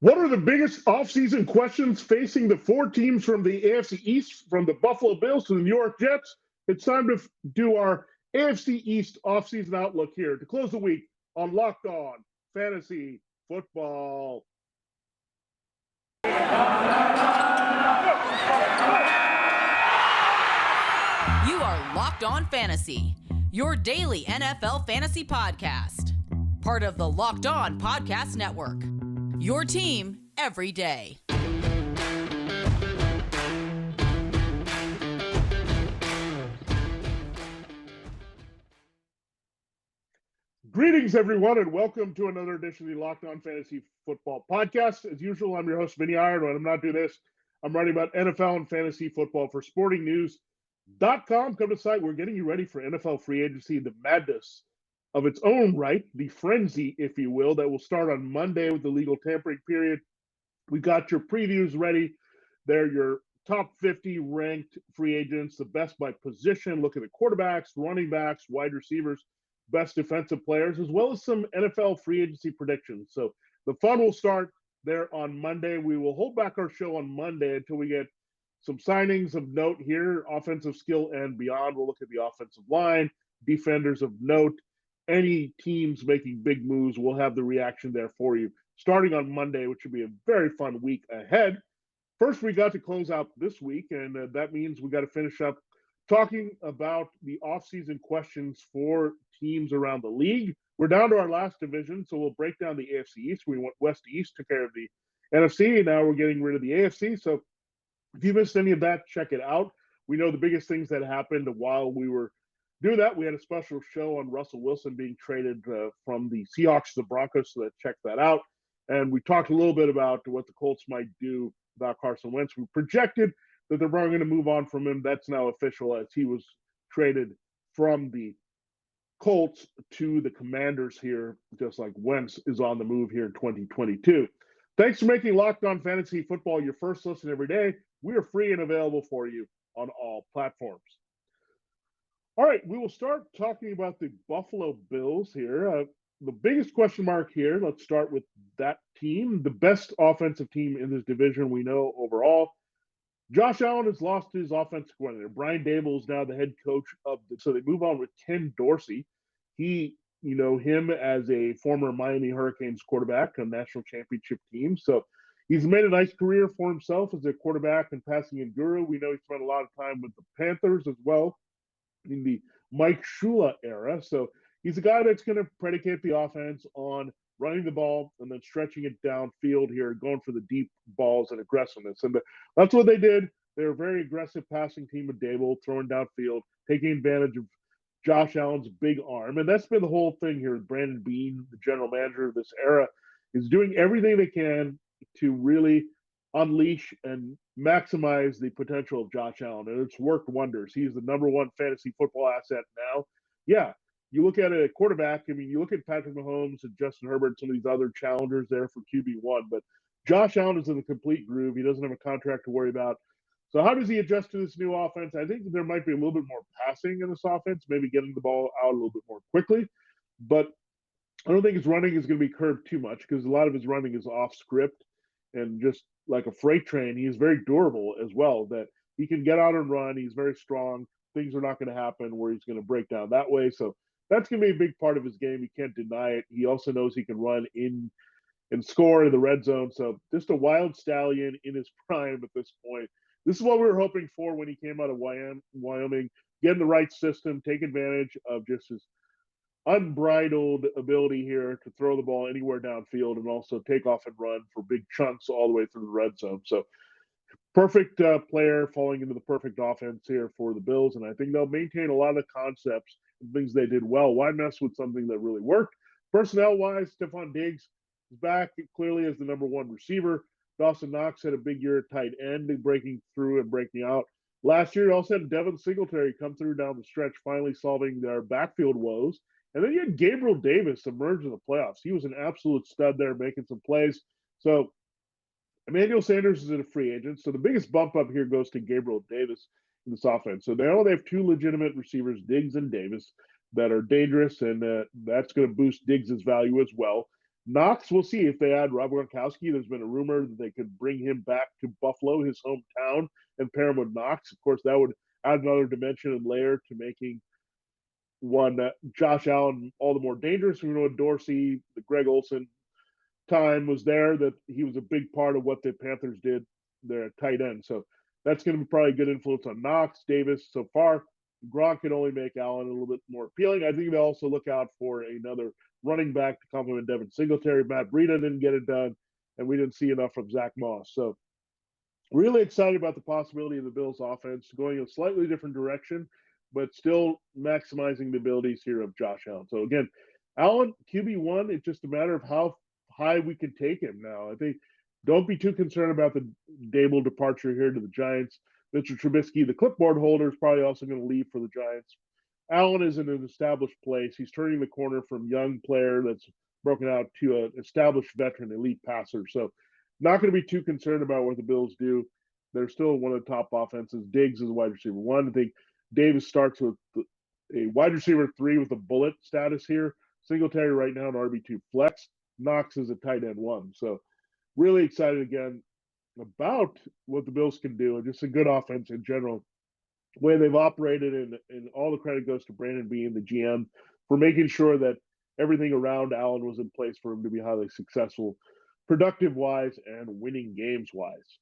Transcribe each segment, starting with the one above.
What are the biggest offseason questions facing the four teams from the AFC East, from the Buffalo Bills to the New York Jets? It's time to do our AFC East offseason outlook here to close the week on Locked On Fantasy Football. You are Locked On Fantasy, your daily NFL fantasy podcast. Part of the Locked On Podcast Network. Your team every day. Greetings, everyone, and welcome to another edition of the Locked On Fantasy Football Podcast. As usual, I'm your host, Vinnie Iyer. When I'm not doing this, I'm writing about NFL and fantasy football for sportingnews.com. Come to the site. We're getting you ready for NFL free agency, the madness of its own right, the frenzy, if you will, that will start on Monday with the legal tampering period. We got your previews ready. They're your top 50 ranked free agents, the best by position. Look at the quarterbacks, running backs, wide receivers, best defensive players, as well as some NFL free agency predictions. So the fun will start there on Monday. We will hold back our show on Monday until we get some signings of note here, offensive skill and beyond. We'll look at the offensive line, defenders of note, any teams making big moves. We'll have the reaction there for you starting on Monday, which will be a very fun week ahead. First, we got to close out this week, and that means we got to finish up talking about the offseason questions for teams around the league. We're down to our last division, so we'll break down the AFC East. We went west to east, took care of the NFC, and now we're getting rid of the AFC. So if you missed any of that, check it out. We know the biggest things that happened while we were doing that. We had a special show on Russell Wilson being traded from the Seahawks to the Broncos, so check that out. And we talked a little bit about what the Colts might do about Carson Wentz. We projected that they're probably going to move on from him. That's now official, as he was traded from the Colts to the Commanders here, just like Wentz is on the move here in 2022. Thanks for making Locked On Fantasy Football your first listen every day. We are free and available for you on all platforms. All right, we will start talking about the Buffalo Bills here. The biggest question mark here, let's start with that team, the best offensive team in this division we know overall. Josh Allen has lost his offensive coordinator. Brian Daboll is now the head coach so they move on with Ken Dorsey. Him as a former Miami Hurricanes quarterback, a national championship team. So he's made a nice career for himself as a quarterback and passing guru. We know he spent a lot of time with the Panthers as well in the Mike Shula era. So he's a guy that's going to predicate the offense on running the ball and then stretching it downfield here, going for the deep balls and aggressiveness. And that's what they did. They were a very aggressive passing team with Daboll, throwing downfield, taking advantage of Josh Allen's big arm. And that's been the whole thing here. Brandon Beane, the general manager of this era, is doing everything they can to really unleash and maximize the potential of Josh Allen. And it's worked wonders. He's the number one fantasy football asset now. Yeah. You look at a quarterback, you look at Patrick Mahomes and Justin Herbert, some of these other challengers there for QB1, but Josh Allen is in a complete groove. He doesn't have a contract to worry about. So how does he adjust to this new offense? I think there might be a little bit more passing in this offense, maybe getting the ball out a little bit more quickly, but I don't think his running is going to be curbed too much because a lot of his running is off script and just like a freight train. He is very durable as well, that he can get out and run. He's very strong. Things are not going to happen where he's going to break down that way. So that's going to be a big part of his game. He can't deny it. He also knows he can run in and score in the red zone. So just a wild stallion in his prime at this point. This is what we were hoping for when he came out of Wyoming. Get in the right system, take advantage of just his unbridled ability here to throw the ball anywhere downfield and also take off and run for big chunks all the way through the red zone. So perfect player falling into the perfect offense here for the Bills. And I think they'll maintain a lot of the concepts and things they did well. Why mess with something that really worked? Personnel-wise, Stephon Diggs is back clearly as the number one receiver. Dawson Knox had a big year at tight end, breaking through and breaking out. Last year, you also had Devin Singletary come through down the stretch, finally solving their backfield woes. And then you had Gabriel Davis emerge in the playoffs. He was an absolute stud there, making some plays. So Emmanuel Sanders is a free agent. So the biggest bump up here goes to Gabriel Davis in this offense. So now they have two legitimate receivers, Diggs and Davis, that are dangerous, and that's going to boost Diggs' value as well. Knox, we'll see if they add Rob Gronkowski. There's been a rumor that they could bring him back to Buffalo, his hometown, and pair him with Knox. Of course, that would add another dimension and layer to making one Josh Allen all the more dangerous. We know Dorsey, the Greg Olson time was there, that he was a big part of what the Panthers did there at tight end. So that's going to be probably a good influence on Knox, Davis so far. Gronk can only make Allen a little bit more appealing. I think they'll also look out for another running back to complement Devin Singletary. Matt Breida didn't get it done, and we didn't see enough from Zach Moss. So really excited about the possibility of the Bills offense going a slightly different direction, but still maximizing the abilities here of Josh Allen. So again, Allen, QB1, it's just a matter of how high we can take him now. I think don't be too concerned about the Dable departure here to the Giants. Mr. Trubisky, the clipboard holder, is probably also going to leave for the Giants. Allen is in an established place. He's turning the corner from young player that's broken out to an established veteran elite passer. So not going to be too concerned about what the Bills do. They're still one of the top offenses. Diggs is a wide receiver 1. I think Davis starts with a wide receiver 3 with a bullet status here. Singletary right now an RB2 flex. Knox is a tight end 1. So really excited again about what the Bills can do, and just a good offense in general. The way they've operated, and all the credit goes to Brandon Beane, the GM, for making sure that everything around Allen was in place for him to be highly successful, productive wise, and winning games wise.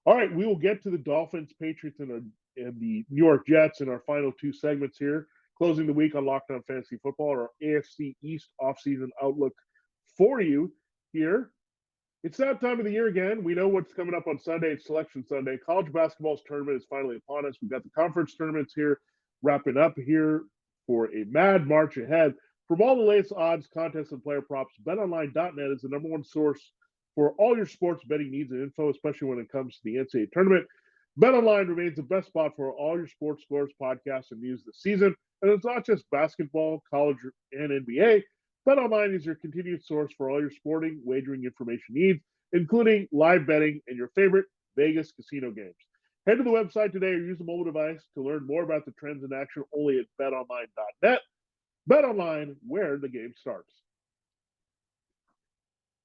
All right, we will get to the Dolphins, Patriots, and the New York Jets in our final 2 segments here, closing the week on Locked On Fantasy Football, our AFC East offseason outlook for you here. It's that time of the year again. We know what's coming up on Sunday. It's Selection Sunday. College basketball's tournament is finally upon us. We've got the conference tournaments here wrapping up here for a mad march ahead. From all the latest odds, contests, and player props, BetOnline.net is the number 1 source for all your sports betting needs and info, especially when it comes to the NCAA tournament. BetOnline remains the best spot for all your sports scores, podcasts, and news this season. And it's not just basketball, college, and NBA. BetOnline is your continued source for all your sporting wagering information needs, including live betting and your favorite Vegas casino games. Head to the website today or use a mobile device to learn more about the trends in action only at betonline.net. BetOnline, where the game starts.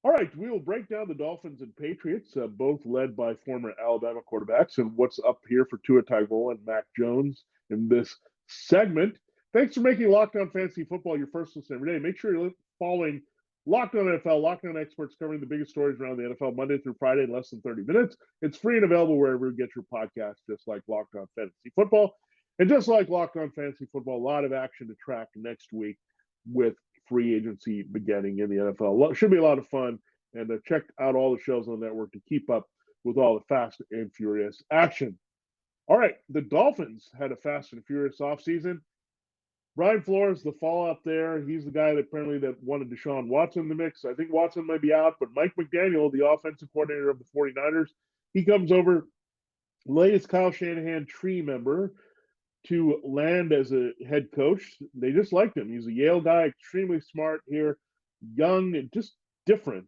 All right, we will break down the Dolphins and Patriots, both led by former Alabama quarterbacks, and what's up here for Tua Tagovailoa and Mac Jones in this segment. Thanks for making Locked On Fantasy Football your first listen every day. Make sure you're following Locked On NFL, Locked On Experts covering the biggest stories around the NFL Monday through Friday in less than 30 minutes. It's free and available wherever you get your podcast, just like Locked On Fantasy Football. And just like Locked On Fantasy Football, a lot of action to track next week with free agency beginning in the NFL. Should be a lot of fun. And check out all the shows on the network to keep up with all the fast and furious action. All right, the Dolphins had a fast and furious offseason. Brian Flores, the fallout there, he's the guy that apparently that wanted Deshaun Watson in the mix. I think Watson might be out, but Mike McDaniel, the offensive coordinator of the 49ers, he comes over, latest Kyle Shanahan tree member, to land as a head coach. They just liked him. He's a Yale guy, extremely smart here, young, and just different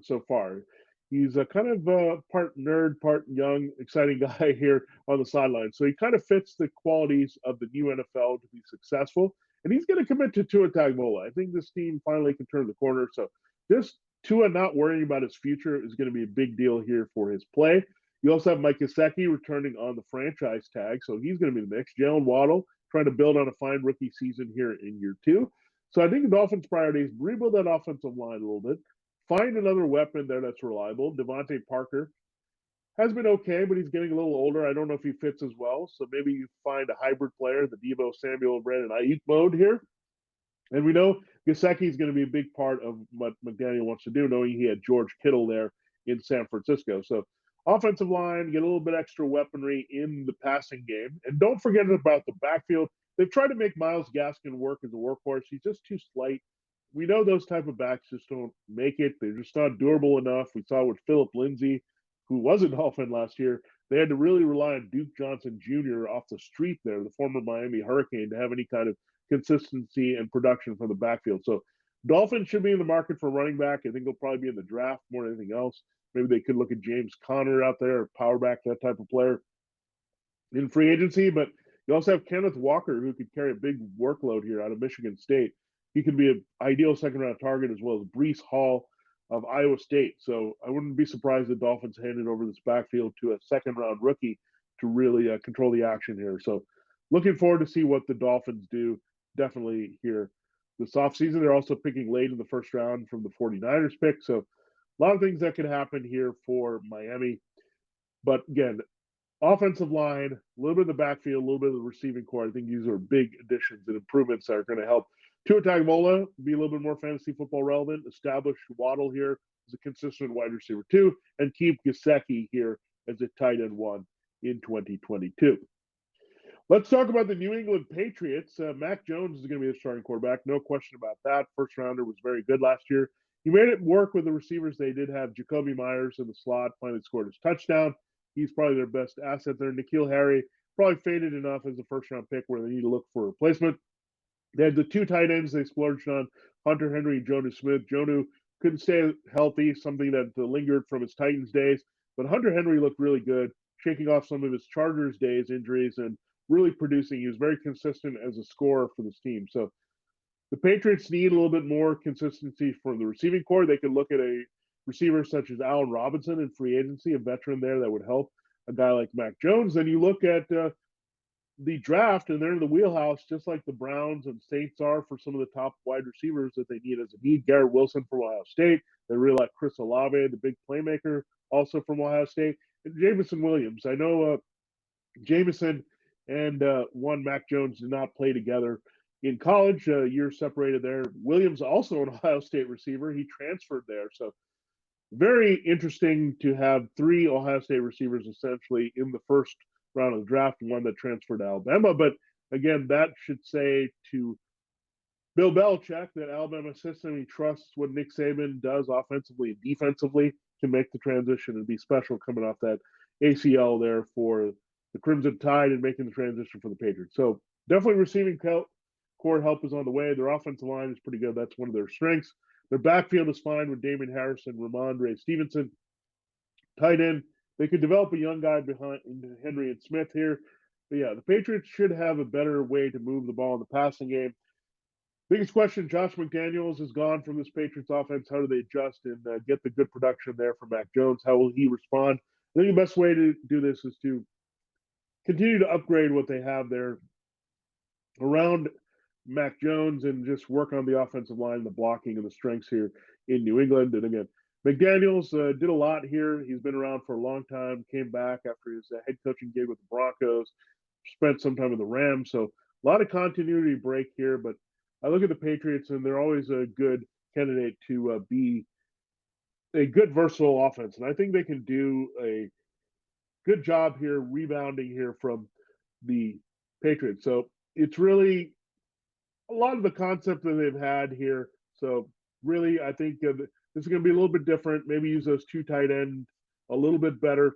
so far. He's a kind of part nerd, part young, exciting guy here on the sideline. So he kind of fits the qualities of the new NFL to be successful. And he's going to commit to Tua Tagovailoa. I think this team finally can turn the corner. So this Tua not worrying about his future is going to be a big deal here for his play. You also have Mike Gesicki returning on the franchise tag. So he's going to be the mix. Jalen Waddle trying to build on a fine rookie season here in year 2. So I think the Dolphins' priority is rebuild that offensive line a little bit. Find another weapon there that's reliable. Devontae Parker has been okay, but he's getting a little older. I don't know if he fits as well. So maybe you find a hybrid player, the Deebo Samuel, Brandon Ayuk mode here. And we know Gesicki is going to be a big part of what McDaniel wants to do, knowing he had George Kittle there in San Francisco. So offensive line, get a little bit extra weaponry in the passing game. And don't forget about the backfield. They've tried to make Myles Gaskin work as a workhorse. He's just too slight. We know those type of backs just don't make it. They're just not durable enough. We saw with Philip Lindsay, who was a Dolphin last year. They had to really rely on Duke Johnson Jr. off the street there, the former Miami Hurricane, to have any kind of consistency and production from the backfield. So Dolphins should be in the market for running back. I think they'll probably be in the draft more than anything else. Maybe they could look at James Conner out there, power back, that type of player in free agency. But you also have Kenneth Walker, who could carry a big workload here out of Michigan State. he could be an ideal second-round target, as well as Breece Hall of Iowa State. So I wouldn't be surprised if the Dolphins handed over this backfield to a second-round rookie to really control the action here. So looking forward to see what the Dolphins do definitely here this offseason. They're also picking late in the first round from the 49ers pick. So a lot of things that could happen here for Miami. But again, offensive line, a little bit of the backfield, a little bit of the receiving core. I think these are big additions and improvements that are going to help Tua Tagovailoa be a little bit more fantasy football relevant, establish Waddle here as a consistent wide receiver 2, and keep Gesicki here as a tight end 1 in 2022. Let's talk about the New England Patriots. Mac Jones is going to be the starting quarterback. No question about that. First rounder was very good last year. He made it work with the receivers. They did have Jacoby Myers in the slot, finally scored his touchdown. He's probably their best asset there. N'Keal Harry probably faded enough as a first-round pick where they need to look for a replacement. They had the 2 tight ends they splurged on, Hunter Henry and Jonnu Smith. Jonnu couldn't stay healthy, something that lingered from his Titans days. But Hunter Henry looked really good, shaking off some of his Chargers days injuries and really producing. He was very consistent as a scorer for this team. So the Patriots need a little bit more consistency from the receiving core. They could look at a receiver such as Allen Robinson in free agency, a veteran there that would help a guy like Mac Jones. Then you look at the draft, and they're in the wheelhouse, just like the Browns and Saints are for some of the top wide receivers that they need as a need. Garrett Wilson from Ohio State. They really like Chris Olave, the big playmaker, also from Ohio State. And Jameson Williams. I know Jameson and one Mac Jones did not play together in college. Years separated there. Williams also an Ohio State receiver. He transferred there. So very interesting to have 3 Ohio State receivers essentially in the first round of the draft, one that transferred to Alabama. But again, that should say to Bill Belichick that Alabama system, he trusts what Nick Saban does offensively and defensively to make the transition and be special coming off that ACL there for the Crimson Tide and making the transition for the Patriots. So definitely receiving core help is on the way. Their offensive line is pretty good. That's one of their strengths. Their backfield is fine with Damian Harris and Ramondre Stevenson. Tight end, they could develop a young guy behind Henry and Smith here. But yeah, the Patriots should have a better way to move the ball in the passing game. Biggest question, Josh McDaniels is gone from this Patriots offense. How do they adjust and get the good production there from Mac Jones? How will he respond? I think the best way to do this is to continue to upgrade what they have there around Mac Jones and just work on the offensive line, the blocking, and the strengths here in New England. And again, McDaniels did a lot here. He's been around for a long time, came back after his head coaching gig with the Broncos, spent some time with the Rams. So a lot of continuity break here. But I look at the Patriots, and they're always a good candidate to be a good versatile offense. And I think they can do a good job here rebounding here from the Patriots. So it's really a lot of the concept that they've had here. So really, I think this is going to be a little bit different. Maybe use those 2 tight ends a little bit better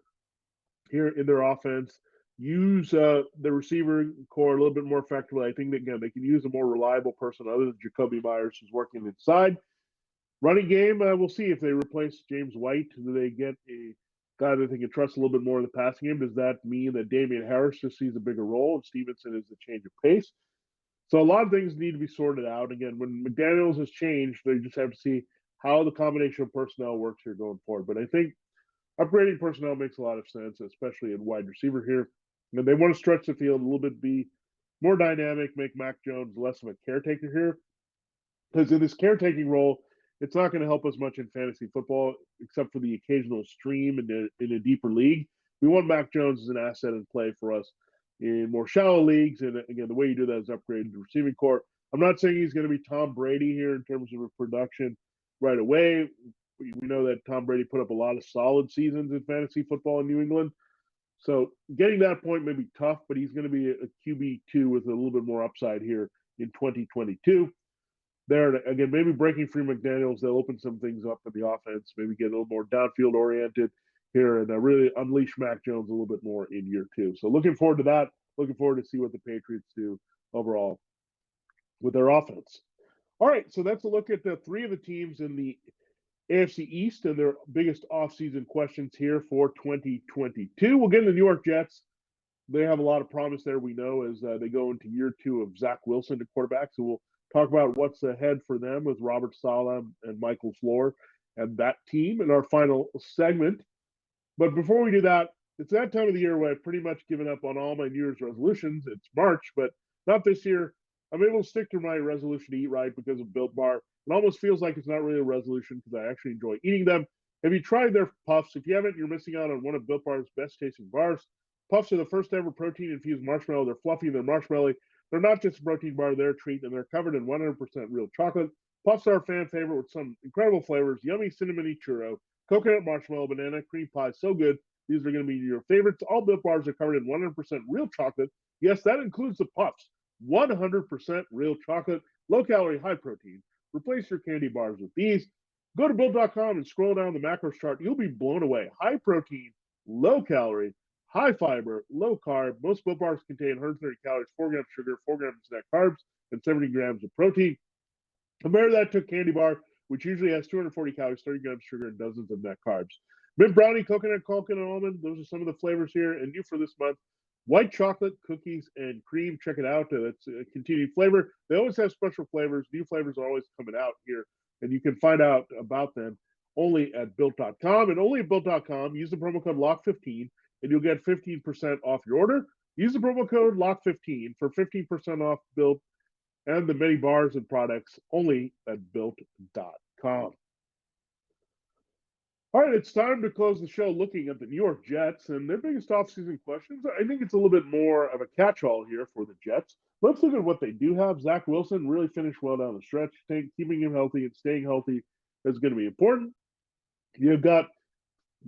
here in their offense. Use the receiver core a little bit more effectively. I think that, again, they can use a more reliable person other than Jacoby Myers, who's working inside. Running game, we'll see if they replace James White. Do they get a guy that they can trust a little bit more in the passing game? Does that mean that Damian Harris just sees a bigger role and Stevenson is the change of pace? So a lot of things need to be sorted out. Again, when McDaniels has changed, they just have to see how the combination of personnel works here going forward. But I think upgrading personnel makes a lot of sense, especially in wide receiver here. And they want to stretch the field a little bit, be more dynamic, make Mac Jones less of a caretaker here. Because in this caretaking role, it's not going to help us much in fantasy football, except for the occasional stream in a deeper league. We want Mac Jones as an asset in play for us in more shallow leagues. And again, the way you do that is upgrade the receiving core. I'm not saying he's going to be Tom Brady here in terms of production right away. We know that Tom Brady put up a lot of solid seasons in fantasy football in New England. So getting that point may be tough, but he's going to be a QB2 with a little bit more upside here in 2022. There, again, maybe breaking free McDaniels, they'll open some things up in the offense, maybe get a little more downfield oriented here and really unleash Mac Jones a little bit more in year 2. So looking forward to that. Looking forward to see what the Patriots do overall with their offense. All right, so that's a look at the 3 of the teams in the AFC East and their biggest offseason questions here for 2022. We'll get into the New York Jets. They have a lot of promise there, we know, as they go into year 2 of Zach Wilson, the quarterback. So we'll talk about what's ahead for them with Robert Saleh and Michael Floor and that team in our final segment. But before we do that, it's that time of the year where I've pretty much given up on all my New Year's resolutions. It's March, but not this year. I'm able to stick to my resolution to eat right because of Built Bar. It almost feels like it's not really a resolution because I actually enjoy eating them. Have you tried their puffs? If you haven't, you're missing out on one of Built Bar's best tasting bars. Puffs are the first ever protein infused marshmallow. They're fluffy, they're marshmallowy. They're not just a protein bar, they're a treat, and they're covered in 100% real chocolate. Puffs are a fan favorite with some incredible flavors: yummy cinnamony churro, coconut marshmallow, banana, cream pie. So good. These are going to be your favorites. All Built Bars are covered in 100% real chocolate. Yes, that includes the puffs. 100% real chocolate, low calorie, high protein. Replace your candy bars with these. Go to Built.com and scroll down the macros chart. You'll be blown away. High protein, low calorie, high fiber, low carb. Most Built Bars contain 130 calories, 4 grams sugar, 4 grams net carbs, and 70 grams of protein. Compare that to a candy bar, which usually has 240 calories, 30 grams sugar, and dozens of net carbs. Mint brownie, coconut, almond. Those are some of the flavors here. And new for this month, white chocolate, cookies, and cream. Check it out. It's a continued flavor. They always have special flavors. New flavors are always coming out here. And you can find out about them only at Built.com. And only at Built.com, use the promo code LOCK15, and you'll get 15% off your order. Use the promo code LOCK15 for 15% off Built and the many bars and products only at Built.com. All right, it's time to close the show looking at the New York Jets and their biggest offseason questions. I think it's a little bit more of a catch-all here for the Jets. Let's look at what they do have. Zach Wilson really finished well down the stretch. Keeping him healthy and staying healthy is going to be important. You've got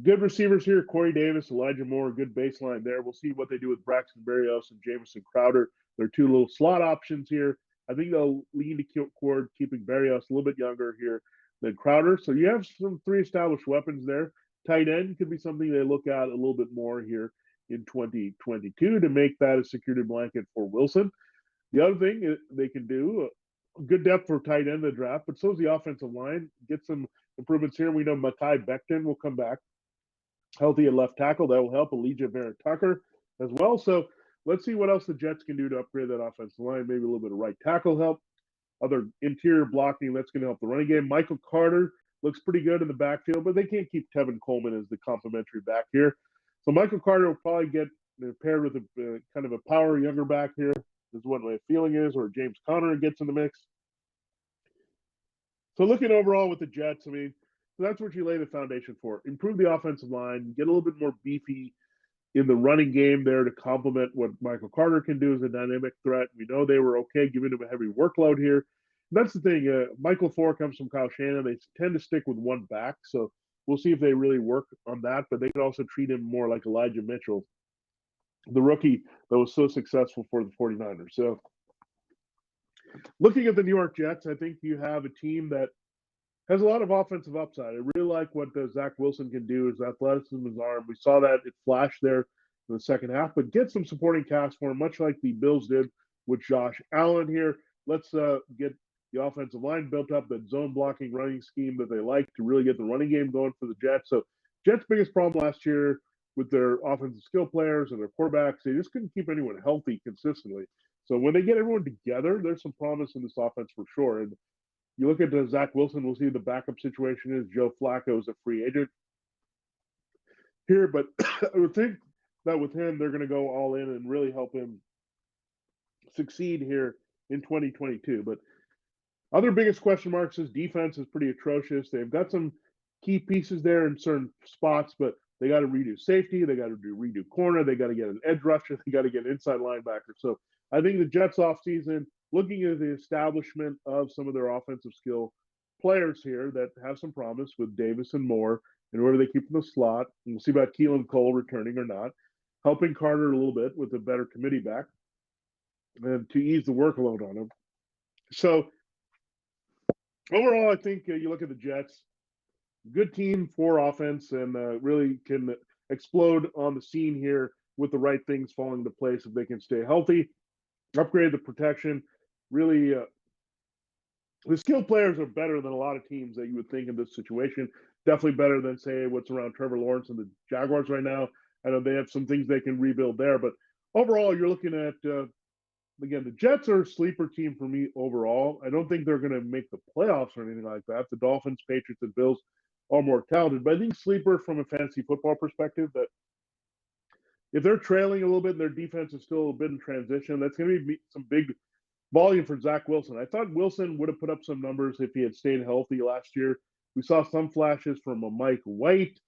good receivers here: Corey Davis, Elijah Moore, good baseline there. We'll see what they do with Braxton Berrios and Jamison Crowder. They're two little slot options here. I think they'll lean toward keeping Berrios a little bit younger here than Crowder. So you have some three established weapons there. Tight end could be something they look at a little bit more here in 2022 to make that a security blanket for Wilson. The other thing they can do, good depth for tight end in the draft, but so is the offensive line. Get some improvements here. We know Mekhi Becton will come back healthy at left tackle. That will help. Elijah Vera Tucker as well. So let's see what else the Jets can do to upgrade that offensive line. Maybe a little bit of right tackle help. Other interior blocking, that's going to help the running game. Michael Carter looks pretty good in the backfield, but they can't keep Tevin Coleman as the complimentary back here. So Michael Carter will probably get paired with a kind of a power younger back here, is what my feeling is, or James Conner gets in the mix. So looking overall with the Jets, I mean, that's what you lay the foundation for. Improve the offensive line, get a little bit more beefy in the running game there to complement what Michael Carter can do as a dynamic threat. We know they were okay giving him a heavy workload here. And that's the thing. Michael Floor comes from Kyle Shanahan. They tend to stick with one back, so we'll see if they really work on that. But they could also treat him more like Elijah Mitchell, the rookie that was so successful for the 49ers. So looking at the New York Jets, I think you have a team that has a lot of offensive upside. I really like what Zach Wilson can do. His athleticism, his arm. We saw that it flashed there in the second half, but get some supporting cast for him, much like the Bills did with Josh Allen here. Let's get the offensive line built up, that zone blocking running scheme that they like to really get the running game going for the Jets. So Jets' biggest problem last year with their offensive skill players and their quarterbacks, they just couldn't keep anyone healthy consistently. So when they get everyone together, there's some promise in this offense for sure. And you look at Zach Wilson, we'll see the backup situation is Joe Flacco is a free agent here, but I would think that with him, they're going to go all in and really help him succeed here in 2022. But other biggest question marks is defense is pretty atrocious. They've got some key pieces there in certain spots, but they got to redo safety. They got to redo corner. They got to get an edge rusher. They got to get an inside linebacker. So I think the Jets offseason, looking at the establishment of some of their offensive skill players here that have some promise with Davis and Moore in order to keep in the slot. And we'll see about Keelan Cole returning or not. Helping Carter a little bit with a better committee back and to ease the workload on him. So overall, I think you look at the Jets, good team for offense, and really can explode on the scene here with the right things falling into place if they can stay healthy, upgrade the protection. Really, the skilled players are better than a lot of teams that you would think in this situation. Definitely better than, say, what's around Trevor Lawrence and the Jaguars right now. I know they have some things they can rebuild there, but overall, you're looking at again, the Jets are a sleeper team for me overall. I don't think they're going to make the playoffs or anything like that. The Dolphins, Patriots, and Bills are more talented, but I think sleeper from a fantasy football perspective that if they're trailing a little bit and their defense is still a bit in transition, that's going to be some big volume for Zach Wilson. I thought Wilson would have put up some numbers if he had stayed healthy last year. We saw some flashes from a Mike White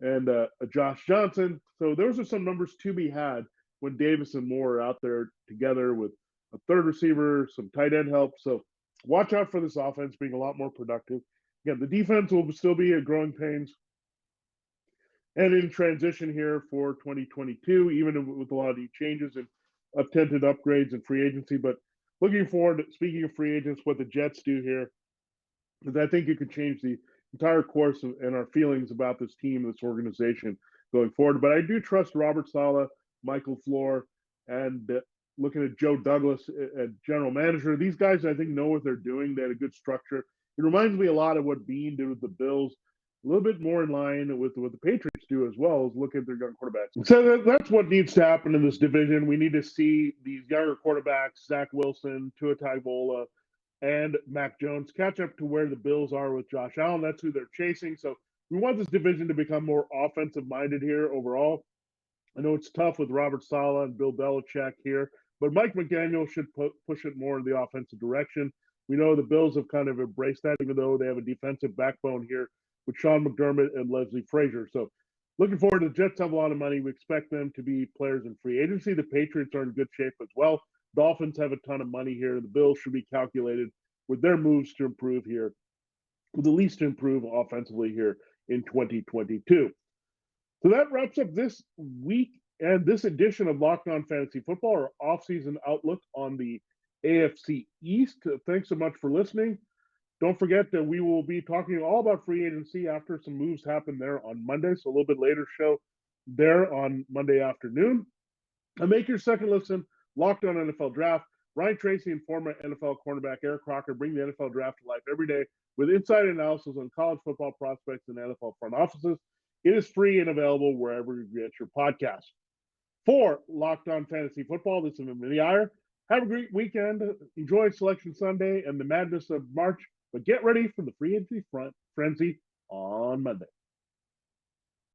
and a Josh Johnson. So those are some numbers to be had when Davis and Moore are out there together with a third receiver, some tight end help. So watch out for this offense being a lot more productive. Again, the defense will still be a growing pains and in transition here for 2022, even with a lot of these changes and attempted upgrades and free agency. But looking forward, speaking of free agents, what the Jets do here is I think it could change the entire course and our feelings about this team, this organization going forward. But I do trust Robert Saleh, Michael Floor, and looking at Joe Douglas at general manager. These guys, I think, know what they're doing. They had a good structure. It reminds me a lot of what Bean did with the Bills, a little bit more in line with what the Patriots do as well, as look at their young quarterbacks. So that's what needs to happen in this division. We need to see these younger quarterbacks, Zach Wilson, Tua Tagovailoa, and Mac Jones catch up to where the Bills are with Josh Allen. That's who they're chasing. So we want this division to become more offensive-minded here overall. I know it's tough with Robert Saleh and Bill Belichick here, but Mike McDaniel should push it more in the offensive direction. We know the Bills have kind of embraced that, even though they have a defensive backbone here with Sean McDermott and Leslie Frazier. So looking forward to the Jets have a lot of money. We expect them to be players in free agency. The Patriots are in good shape as well. Dolphins have a ton of money here. The Bills should be calculated with their moves to improve here, with at least to improve offensively here in 2022. So that wraps up this week and this edition of Locked On Fantasy Football, our offseason outlook on the AFC East. Thanks so much for listening. Don't forget that we will be talking all about free agency after some moves happen there on Monday. So a little bit later show there on Monday afternoon. And make your second listen Locked On NFL Draft. Ryan Tracy and former NFL cornerback Eric Crocker bring the NFL Draft to life every day with inside analysis on college football prospects and NFL front offices. It is free and available wherever you get your podcast. For Locked On Fantasy Football, this is Vinnie Iyer. Have a great weekend. Enjoy Selection Sunday and the madness of March, but get ready for the free agency frenzy on Monday.